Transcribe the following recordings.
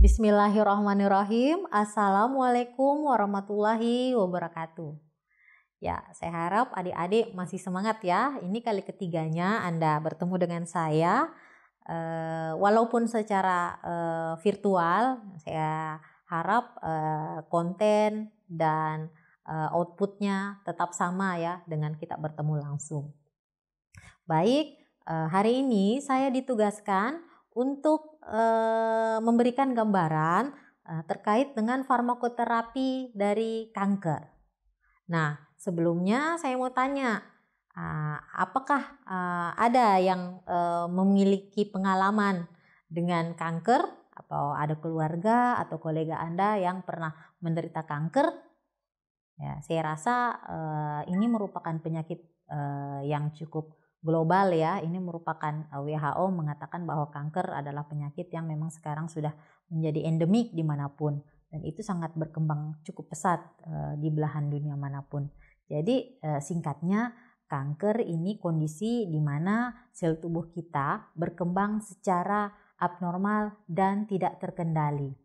Bismillahirrahmanirrahim. Assalamualaikum warahmatullahi wabarakatuh. Ya, saya harap adik-adik masih semangat ya. Ini kali ketiganya Anda bertemu dengan saya. Walaupun secara virtual, saya harap konten dan outputnya tetap sama ya dengan kita bertemu langsung. Baik, hari ini saya ditugaskan untuk memberikan gambaran terkait dengan farmakoterapi dari kanker. Nah, sebelumnya saya mau tanya, apakah ada yang memiliki pengalaman dengan kanker atau ada keluarga atau kolega Anda yang pernah menderita kanker? Ya, saya rasa ini merupakan penyakit yang cukup global ya. Ini merupakan WHO mengatakan bahwa kanker adalah penyakit yang memang sekarang sudah menjadi endemik dimanapun. Dan itu sangat berkembang cukup pesat di belahan dunia manapun. Jadi singkatnya, kanker ini kondisi di mana sel tubuh kita berkembang secara abnormal dan tidak terkendali.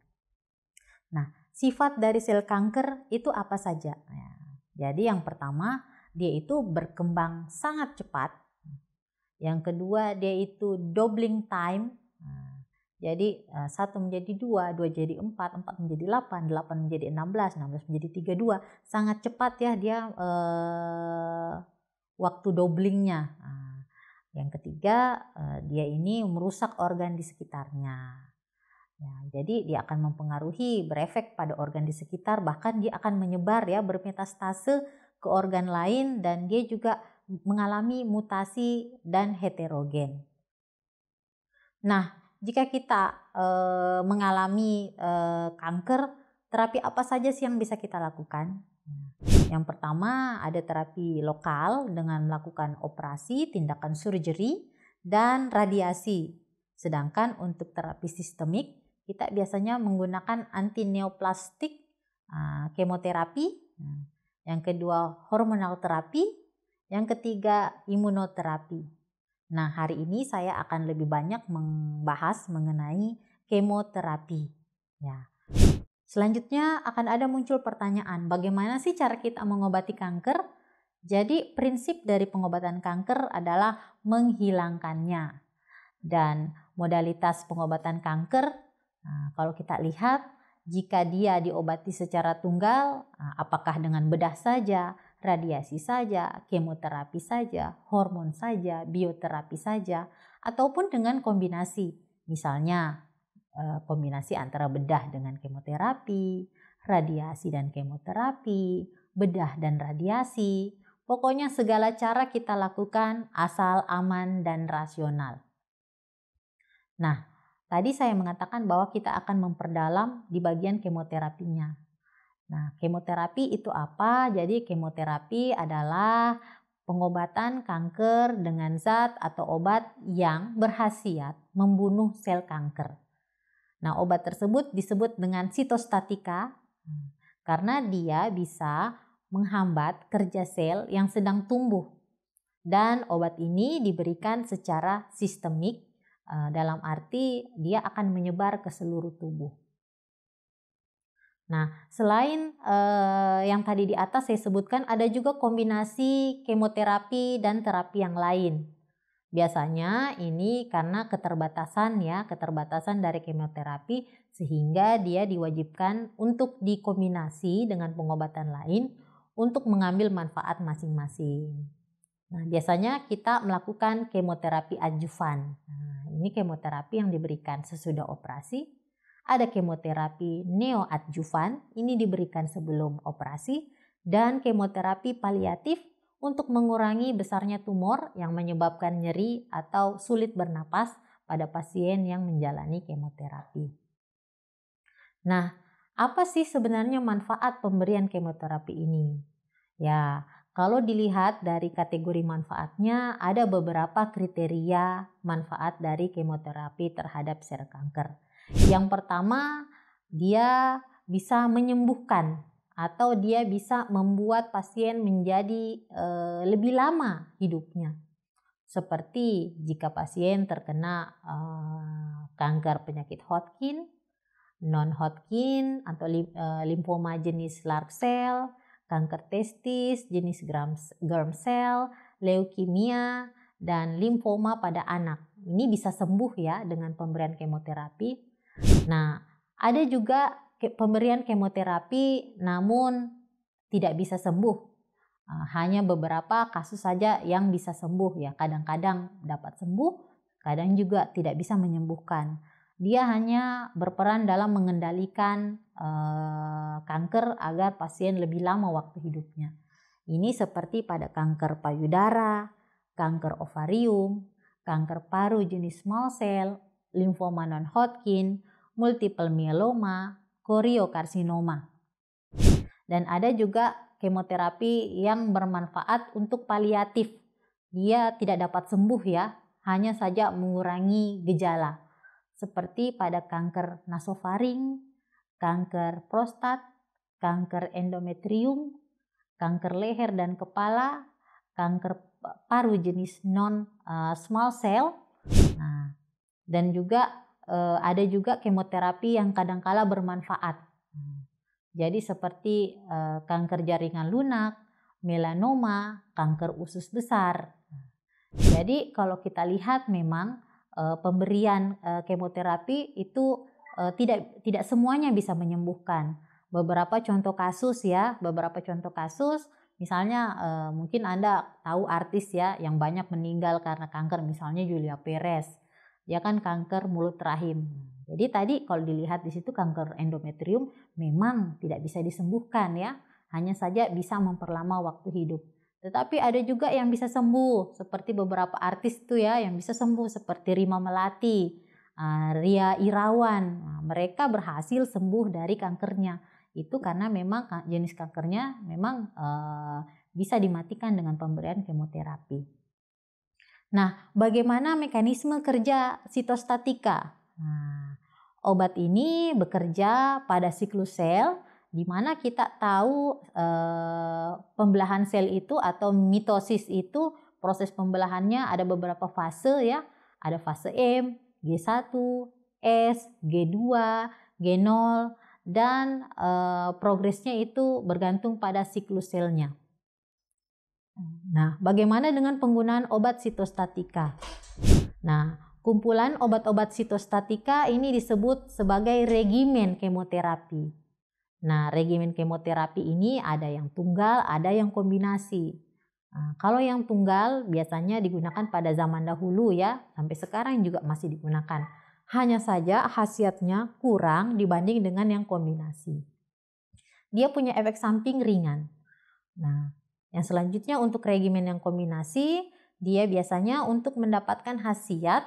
Nah, sifat dari sel kanker itu apa saja? Nah, jadi yang pertama, dia itu berkembang sangat cepat. Yang kedua, dia itu doubling time. Nah, jadi 1 menjadi 2, 2 jadi 4, 4 menjadi 8, 8 menjadi 16, 16 menjadi 32. Sangat cepat ya dia waktu doublingnya. Nah, yang ketiga, dia ini merusak organ di sekitarnya. Ya, jadi dia akan mempengaruhi, berefek pada organ di sekitar, bahkan dia akan menyebar ya, bermetastase ke organ lain, dan dia juga mengalami mutasi dan heterogen. Nah, jika kita mengalami kanker, terapi apa saja sih yang bisa kita lakukan? Yang pertama ada terapi lokal dengan melakukan operasi, tindakan surgery, dan radiasi. Sedangkan untuk terapi sistemik, kita biasanya menggunakan antineoplastik, kemoterapi, yang kedua hormonal terapi, yang ketiga imunoterapi. Nah, hari ini saya akan lebih banyak membahas mengenai kemoterapi. Ya. Selanjutnya akan ada muncul pertanyaan, bagaimana sih cara kita mengobati kanker? Jadi prinsip dari pengobatan kanker adalah menghilangkannya. Dan modalitas pengobatan kanker, kalau kita lihat, jika dia diobati secara tunggal, apakah dengan bedah saja, radiasi saja, kemoterapi saja, hormon saja, bioterapi saja, ataupun dengan kombinasi. Misalnya kombinasi antara bedah dengan kemoterapi, radiasi dan kemoterapi, bedah dan radiasi. Pokoknya segala cara kita lakukan asal aman dan rasional. Nah, tadi saya mengatakan bahwa kita akan memperdalam di bagian kemoterapinya. Nah, kemoterapi itu apa? Jadi kemoterapi adalah pengobatan kanker dengan zat atau obat yang berkhasiat membunuh sel kanker. Nah, obat tersebut disebut dengan sitostatika karena dia bisa menghambat kerja sel yang sedang tumbuh. Dan obat ini diberikan secara sistemik, dalam arti dia akan menyebar ke seluruh tubuh. Nah, selain yang tadi di atas saya sebutkan, ada juga kombinasi kemoterapi dan terapi yang lain. Biasanya ini karena keterbatasan dari kemoterapi, sehingga dia diwajibkan untuk dikombinasi dengan pengobatan lain untuk mengambil manfaat masing-masing. Nah, biasanya kita melakukan kemoterapi adjuvan. Nah, ini kemoterapi yang diberikan sesudah operasi. Ada kemoterapi neoadjuvan, ini diberikan sebelum operasi. Dan kemoterapi paliatif untuk mengurangi besarnya tumor yang menyebabkan nyeri atau sulit bernapas pada pasien yang menjalani kemoterapi. Nah, apa sih sebenarnya manfaat pemberian kemoterapi ini? Ya, kalau dilihat dari kategori manfaatnya, ada beberapa kriteria manfaat dari kemoterapi terhadap sel kanker. Yang pertama, dia bisa menyembuhkan atau dia bisa membuat pasien menjadi lebih lama hidupnya. Seperti jika pasien terkena kanker penyakit Hodgkin, non-Hodgkin atau limfoma jenis large cell, kanker testis jenis germ cell, leukemia, dan limfoma pada anak. Ini bisa sembuh ya dengan pemberian kemoterapi. Nah, ada juga pemberian kemoterapi namun tidak bisa sembuh. Hanya beberapa kasus saja yang bisa sembuh ya. Kadang-kadang dapat sembuh, kadang juga tidak bisa menyembuhkan. Dia hanya berperan dalam mengendalikan kanker agar pasien lebih lama waktu hidupnya. Ini seperti pada kanker payudara, kanker ovarium, kanker paru jenis small cell, limfoma non-Hodgkin, multiple myeloma, koriokarsinoma. Dan ada juga kemoterapi yang bermanfaat untuk paliatif. Dia tidak dapat sembuh ya, hanya saja mengurangi gejala. Seperti pada kanker nasofaring, kanker prostat, kanker endometrium, kanker leher dan kepala, kanker paru jenis non-small cell. Nah, dan juga ada juga kemoterapi yang kadangkala bermanfaat. Jadi seperti kanker jaringan lunak, melanoma, kanker usus besar. Jadi kalau kita lihat memang pemberian kemoterapi itu tidak semuanya bisa menyembuhkan. Beberapa contoh kasus misalnya mungkin Anda tahu artis ya yang banyak meninggal karena kanker, misalnya Julia Perez. Dia kan kanker mulut rahim. Jadi tadi kalau dilihat di situ kanker endometrium memang tidak bisa disembuhkan ya, hanya saja bisa memperlama waktu hidup. Tetapi ada juga yang bisa sembuh, seperti beberapa artis itu ya yang bisa sembuh seperti Rima Melati, Ria Irawan. Nah, mereka berhasil sembuh dari kankernya. Itu karena memang jenis kankernya memang bisa dimatikan dengan pemberian kemoterapi. Nah, bagaimana mekanisme kerja sitostatika? Nah, obat ini bekerja pada siklus sel, di mana kita tahu pembelahan sel itu atau mitosis itu proses pembelahannya ada beberapa fase ya. Ada fase M, G1, S, G2, G0, dan progresnya itu bergantung pada siklus selnya. Nah, bagaimana dengan penggunaan obat sitostatika? Nah, kumpulan obat-obat sitostatika ini disebut sebagai regimen kemoterapi. Nah, regimen kemoterapi ini ada yang tunggal, ada yang kombinasi. Nah, kalau yang tunggal biasanya digunakan pada zaman dahulu ya, sampai sekarang juga masih digunakan. Hanya saja khasiatnya kurang dibanding dengan yang kombinasi. Dia punya efek samping ringan. Nah, yang selanjutnya untuk regimen yang kombinasi, dia biasanya untuk mendapatkan khasiat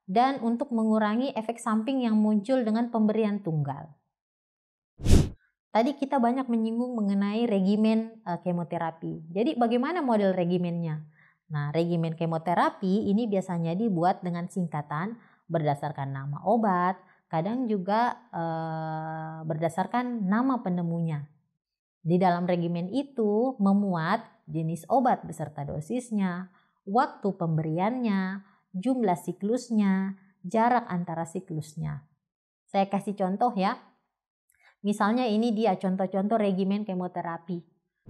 dan untuk mengurangi efek samping yang muncul dengan pemberian tunggal. Tadi kita banyak menyinggung mengenai regimen kemoterapi. Jadi bagaimana model regimennya? Nah, regimen kemoterapi ini biasanya dibuat dengan singkatan berdasarkan nama obat, kadang juga berdasarkan nama penemunya. Di dalam regimen itu memuat jenis obat beserta dosisnya, waktu pemberiannya, jumlah siklusnya, jarak antara siklusnya. Saya kasih contoh ya. Misalnya ini dia contoh-contoh regimen kemoterapi.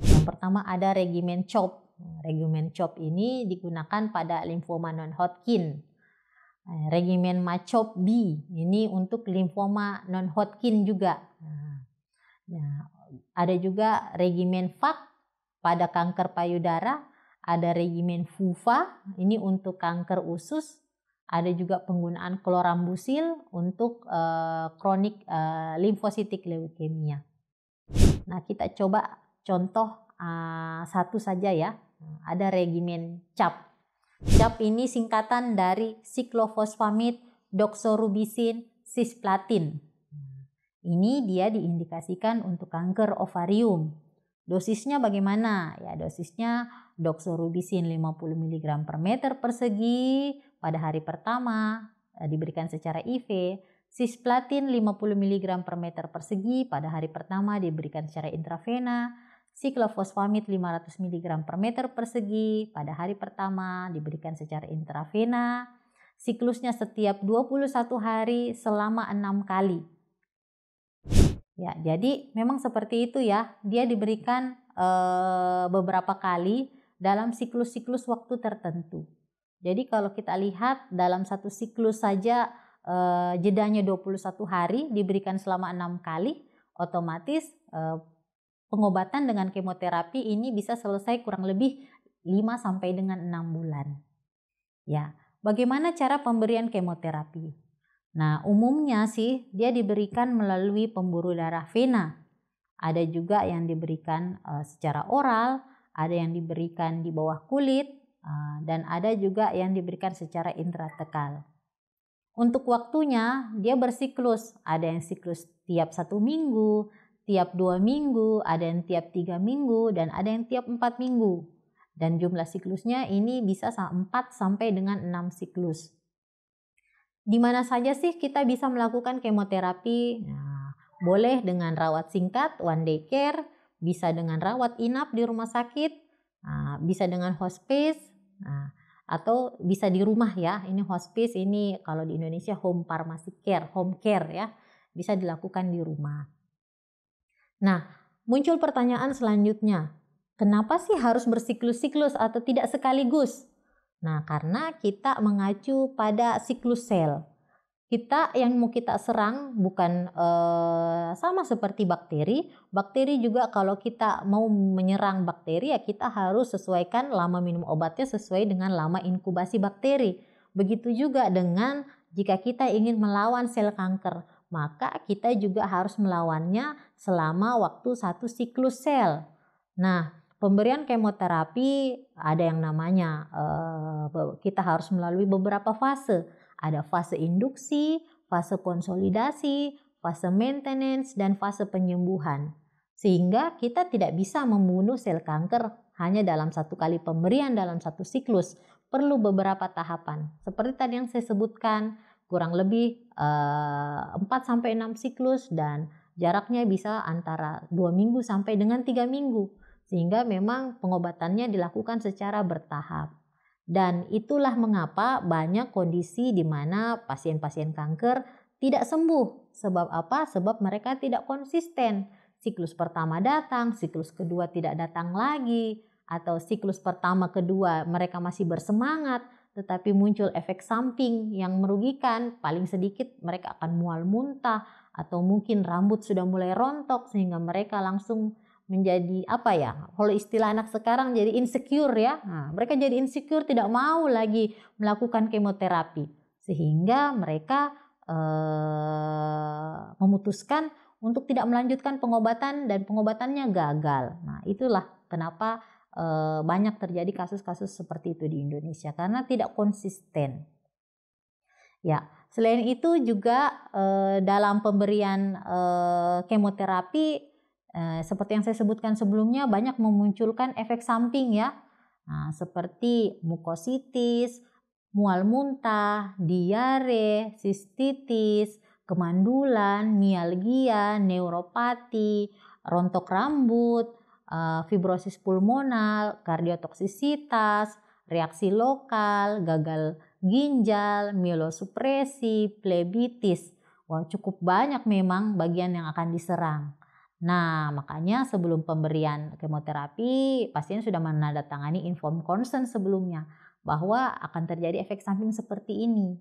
Yang pertama ada regimen CHOP. Regimen CHOP ini digunakan pada limfoma non-Hodgkin. Regimen MACHOP B ini untuk limfoma non-Hodgkin juga. Nah, ada juga regimen FAK pada kanker payudara, ada regimen FUVA ini untuk kanker usus, ada juga penggunaan klorambusil untuk kronik limfositik leukemia. Nah, kita coba contoh satu saja ya. Ada regimen CAP. CAP ini singkatan dari siklofosfamid, doxorubicin, cisplatin. Ini dia diindikasikan untuk kanker ovarium. Dosisnya bagaimana? Ya, dosisnya doxorubicin 50 mg per meter persegi pada hari pertama diberikan secara IV. Cisplatin 50 mg per meter persegi pada hari pertama diberikan secara intravena. Siklofosfamid 500 mg per meter persegi pada hari pertama diberikan secara intravena. Siklusnya setiap 21 hari selama 6 kali. Ya, jadi memang seperti itu ya. Dia diberikan beberapa kali dalam siklus-siklus waktu tertentu. Jadi kalau kita lihat dalam satu siklus saja jedanya 21 hari diberikan selama 6 kali, otomatis pengobatan dengan kemoterapi ini bisa selesai kurang lebih 5 sampai dengan 6 bulan. Ya, bagaimana cara pemberian kemoterapi? Nah, umumnya sih dia diberikan melalui pembuluh darah vena. Ada juga yang diberikan secara oral, ada yang diberikan di bawah kulit, dan ada juga yang diberikan secara intratekal. Untuk waktunya dia bersiklus, ada yang siklus tiap 1 minggu, tiap 2 minggu, ada yang tiap 3 minggu, dan ada yang tiap 4 minggu. Dan jumlah siklusnya ini bisa 4 sampai dengan 6 siklus. Di mana saja sih kita bisa melakukan kemoterapi? Nah, boleh dengan rawat singkat, one day care, bisa dengan rawat inap di rumah sakit, bisa dengan hospice, atau bisa di rumah ya. Ini hospice, ini kalau di Indonesia home pharmacy care, home care ya, bisa dilakukan di rumah. Nah, muncul pertanyaan selanjutnya, kenapa sih harus bersiklus-siklus atau tidak sekaligus? Nah, karena kita mengacu pada siklus sel. Kita yang mau kita serang bukan sama seperti bakteri. Bakteri juga kalau kita mau menyerang bakteri ya kita harus sesuaikan lama minum obatnya sesuai dengan lama inkubasi bakteri. Begitu juga dengan jika kita ingin melawan sel kanker, maka kita juga harus melawannya selama waktu satu siklus sel. Nah, pemberian kemoterapi ada yang namanya kita harus melalui beberapa fase. Ada fase induksi, fase konsolidasi, fase maintenance, dan fase penyembuhan. Sehingga kita tidak bisa membunuh sel kanker hanya dalam satu kali pemberian dalam satu siklus. Perlu beberapa tahapan. Seperti tadi yang saya sebutkan, kurang lebih 4-6 siklus dan jaraknya bisa antara 2 minggu sampai dengan 3 minggu. Sehingga memang pengobatannya dilakukan secara bertahap. Dan itulah mengapa banyak kondisi di mana pasien-pasien kanker tidak sembuh. Sebab apa? Sebab mereka tidak konsisten. Siklus pertama datang, siklus kedua tidak datang lagi. Atau siklus pertama kedua mereka masih bersemangat, tetapi muncul efek samping yang merugikan. Paling sedikit mereka akan mual muntah, atau mungkin rambut sudah mulai rontok sehingga mereka langsung menjadi kalau istilah anak sekarang jadi insecure ya. Nah, mereka jadi insecure, tidak mau lagi melakukan kemoterapi sehingga mereka memutuskan untuk tidak melanjutkan pengobatan dan pengobatannya gagal. Nah, itulah kenapa banyak terjadi kasus-kasus seperti itu di Indonesia karena tidak konsisten. Ya, selain itu juga dalam pemberian kemoterapi seperti yang saya sebutkan sebelumnya banyak memunculkan efek samping ya. Nah, seperti mukositis, mual muntah, diare, sistitis, kemandulan, mialgia, neuropati, rontok rambut, fibrosis pulmonal, kardiotoksisitas, reaksi lokal, gagal ginjal, mielosupresi, plebitis. Wah, cukup banyak memang bagian yang akan diserang. Nah, makanya sebelum pemberian kemoterapi, pasien sudah menandatangani informed consent sebelumnya bahwa akan terjadi efek samping seperti ini.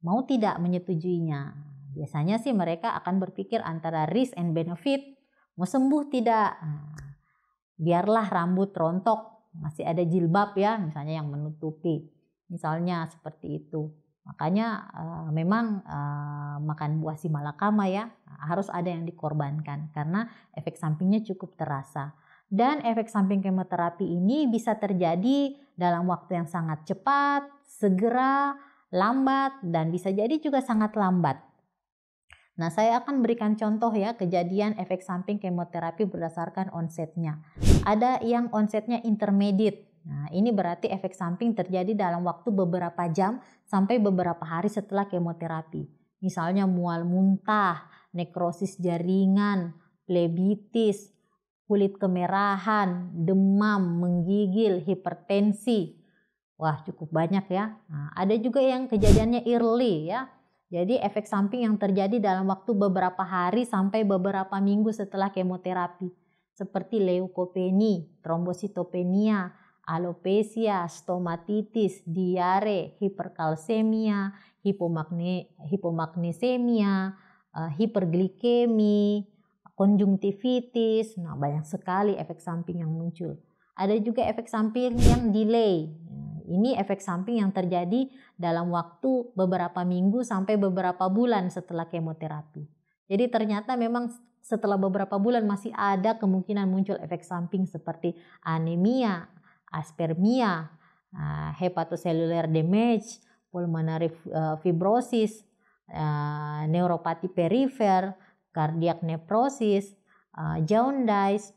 Mau tidak menyetujuinya? Biasanya sih mereka akan berpikir antara risk and benefit, mau sembuh tidak? Biarlah rambut rontok, masih ada jilbab ya, misalnya yang menutupi. Misalnya seperti itu. Makanya memang makan buah si malakama ya harus ada yang dikorbankan karena efek sampingnya cukup terasa. Dan efek samping kemoterapi ini bisa terjadi dalam waktu yang sangat cepat, segera, lambat, dan bisa jadi juga sangat lambat. Nah, saya akan berikan contoh ya kejadian efek samping kemoterapi berdasarkan onsetnya. Ada yang onsetnya intermediate. Nah, ini berarti efek samping terjadi dalam waktu beberapa jam sampai beberapa hari setelah kemoterapi. Misalnya mual muntah, nekrosis jaringan, plebitis, kulit kemerahan, demam, menggigil, hipertensi. Wah, cukup banyak ya. Nah, ada juga yang kejadiannya early ya. Jadi efek samping yang terjadi dalam waktu beberapa hari sampai beberapa minggu setelah kemoterapi, seperti leukopenia, trombositopenia, alopecia, stomatitis, diare, hiperkalsemia, hipomagnesemia, hiperglikemi, konjungtivitis. Nah, banyak sekali efek samping yang muncul. Ada juga efek samping yang delay. Ini efek samping yang terjadi dalam waktu beberapa minggu sampai beberapa bulan setelah kemoterapi. Jadi ternyata memang setelah beberapa bulan masih ada kemungkinan muncul efek samping seperti anemia, aspermia, hepatocellular damage, pulmonary fibrosis, neuropati perifer, cardiac nephrosis, jaundice,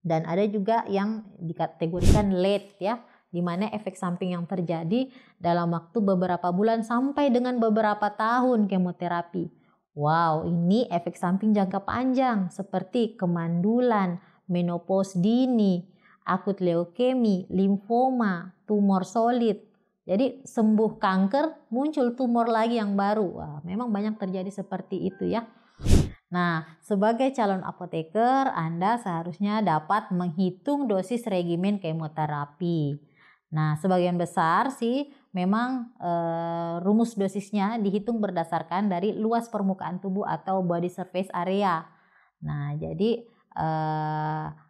dan ada juga yang dikategorikan late ya, di mana efek samping yang terjadi dalam waktu beberapa bulan sampai dengan beberapa tahun kemoterapi. Wow, ini efek samping jangka panjang seperti kemandulan, menopause dini, akut leukemi, limfoma, tumor solid. Jadi sembuh kanker, muncul tumor lagi yang baru. Wah, memang banyak terjadi seperti itu ya. Nah, sebagai calon apoteker, Anda seharusnya dapat menghitung dosis regimen kemoterapi. Nah, sebagian besar sih memang rumus dosisnya dihitung berdasarkan dari luas permukaan tubuh atau body surface area. Nah, jadi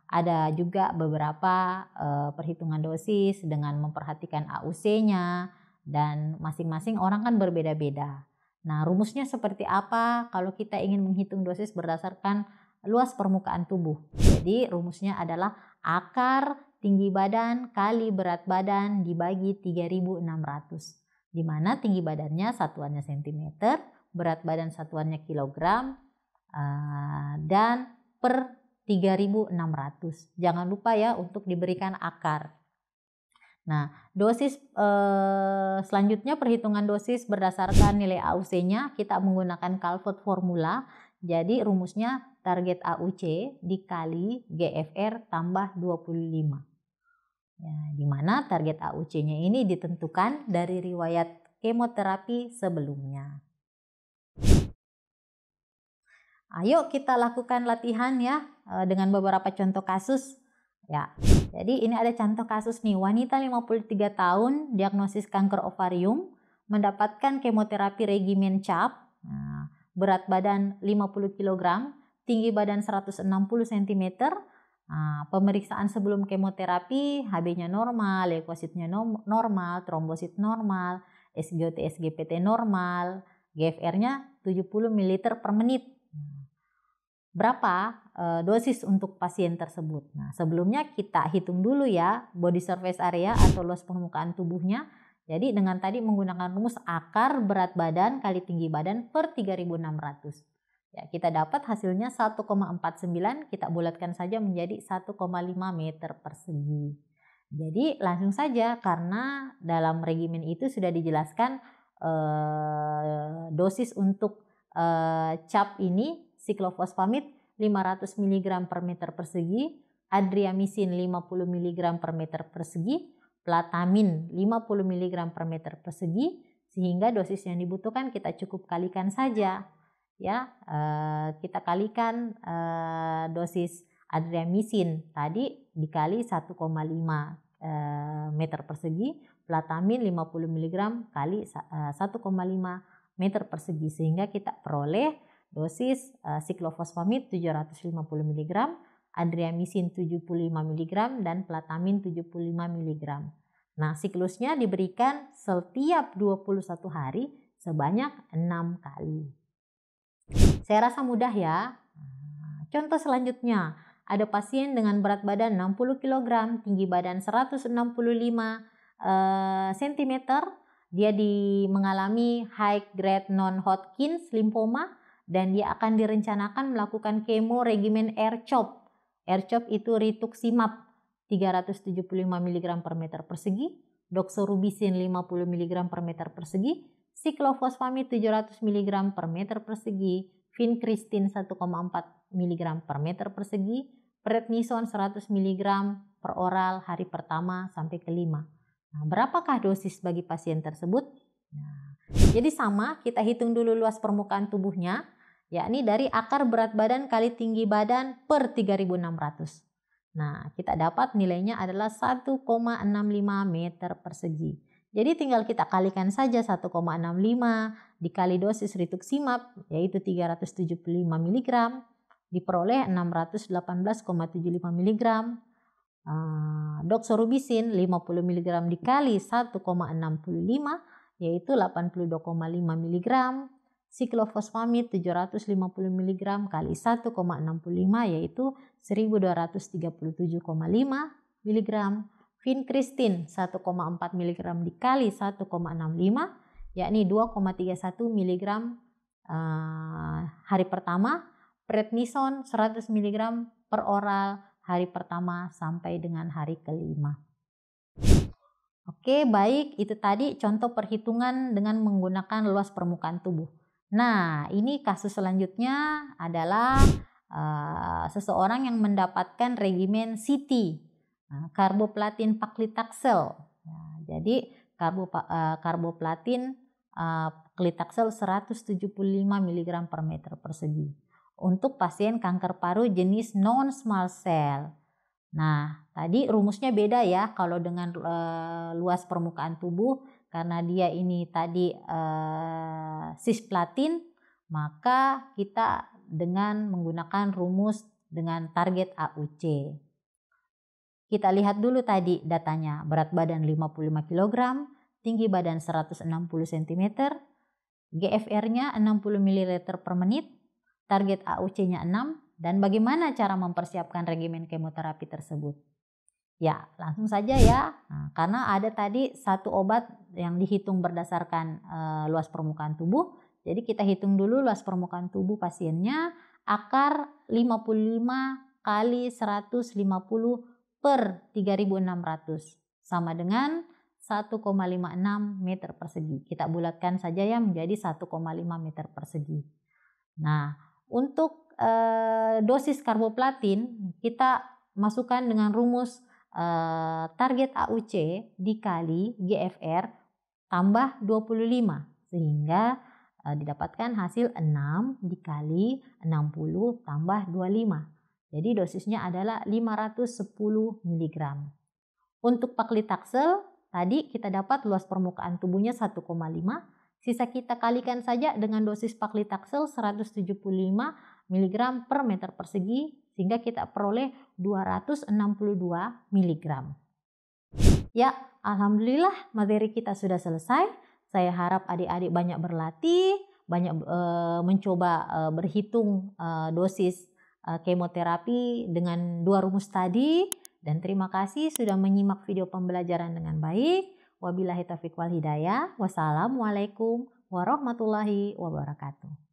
ada juga beberapa perhitungan dosis dengan memperhatikan AUC-nya, dan masing-masing orang kan berbeda-beda. Nah, rumusnya seperti apa kalau kita ingin menghitung dosis berdasarkan luas permukaan tubuh? Jadi rumusnya adalah akar tinggi badan kali berat badan dibagi 3.600. Di mana tinggi badannya satuannya cm, berat badan satuannya kilogram, dan per 3.600. Jangan lupa ya untuk diberikan akar. Nah, dosis selanjutnya perhitungan dosis berdasarkan nilai AUC-nya kita menggunakan Calvert formula. Jadi rumusnya target AUC dikali GFR tambah 25. Ya, di mana target AUC-nya ini ditentukan dari riwayat kemoterapi sebelumnya. Ayo kita lakukan latihan ya dengan beberapa contoh kasus. Ya, jadi ini ada contoh kasus nih, wanita 53 tahun, diagnosis kanker ovarium, mendapatkan kemoterapi regimen CAP, berat badan 50 kg, tinggi badan 160 cm, pemeriksaan sebelum kemoterapi, HB-nya normal, leukositnya normal, trombosit normal, SGOT, SGPT normal, GFR-nya 70 ml per menit. Berapa dosis untuk pasien tersebut? Nah, sebelumnya kita hitung dulu ya body surface area atau luas permukaan tubuhnya. Jadi dengan tadi menggunakan rumus akar berat badan kali tinggi badan per 3.600. Ya, kita dapat hasilnya 1,49, kita bulatkan saja menjadi 1,5 meter persegi. Jadi langsung saja, karena dalam regimen itu sudah dijelaskan dosis untuk CAP ini, siklofosfamid 500 mg per meter persegi, adriamycin 50 mg per meter persegi, platamin 50 mg per meter persegi, sehingga dosis yang dibutuhkan kita cukup kalikan saja. Ya, kita kalikan dosis adriamycin tadi dikali 1,5 meter persegi, platamin 50 mg kali 1,5 meter persegi, sehingga kita peroleh dosis siklofosfamid 750 mg, adriamycin 75 mg, dan platamin 75 mg. Nah, siklusnya diberikan setiap 21 hari sebanyak 6 kali. Saya rasa mudah ya. Contoh selanjutnya, ada pasien dengan berat badan 60 kg, tinggi badan 165 cm. Dia mengalami high grade non-Hodgkin lymphoma dan dia akan direncanakan melakukan kemo regimen R-CHOP. R-CHOP itu rituximab 375 mg per meter persegi, doxorubicin 50 mg per meter persegi, siklofosfamid 700 mg per meter persegi, vincristin 1,4 mg per meter persegi, prednison 100 mg per oral hari pertama sampai kelima. Nah, berapakah dosis bagi pasien tersebut? Nah, Jadi sama, kita hitung dulu luas permukaan tubuhnya, yakni dari akar berat badan kali tinggi badan per 3.600. Nah, kita dapat nilainya adalah 1,65 meter persegi. Jadi tinggal kita kalikan saja 1,65 dikali dosis rituximab, yaitu 375 mg, diperoleh 618,75 mg. Doxorubicin 50 mg dikali 1,65 yaitu 82,5 mg. Siklofosfamid 750 mg kali 1,65 yaitu 1237,5 mg. Vincristin 1,4 mg dikali 1,65 yakni 2,31 mg hari pertama. Prednison 100 mg per oral hari pertama sampai dengan hari kelima. Oke, baik, itu tadi contoh perhitungan dengan menggunakan luas permukaan tubuh. Nah, ini kasus selanjutnya adalah seseorang yang mendapatkan regimen CT, karboplatin paclitaxel. Nah, jadi karboplatin paclitaxel 175 mg per meter persegi untuk pasien kanker paru jenis non-small cell. Nah, tadi rumusnya beda ya kalau dengan luas permukaan tubuh, karena dia ini tadi cisplatin, maka kita dengan menggunakan rumus dengan target AUC. Kita lihat dulu tadi datanya, berat badan 55 kg, tinggi badan 160 cm, GFR-nya 60 ml per menit, target AUC-nya 6, dan bagaimana cara mempersiapkan regimen kemoterapi tersebut? Ya, langsung saja ya. Nah, karena ada tadi satu obat yang dihitung berdasarkan luas permukaan tubuh. Jadi kita hitung dulu luas permukaan tubuh pasiennya, akar 55 kali 150 per 3.600 sama dengan 1,56 meter persegi. Kita bulatkan saja ya menjadi 1,5 meter persegi. Nah, untuk dosis karboplatin kita masukkan dengan rumus target AUC dikali GFR tambah 25 sehingga didapatkan hasil 6 dikali 60 tambah 25. Jadi dosisnya adalah 510 mg. Untuk paclitaxel tadi kita dapat luas permukaan tubuhnya 1,5, sisa kita kalikan saja dengan dosis paclitaxel 175 mg per meter persegi sehingga kita peroleh 262 mg. Ya, alhamdulillah materi kita sudah selesai. Saya harap adik-adik banyak berlatih, banyak mencoba berhitung dosis kemoterapi dengan dua rumus tadi. Dan terima kasih sudah menyimak video pembelajaran dengan baik. Wabillahi taufiq wal hidayah. Wassalamualaikum warahmatullahi wabarakatuh.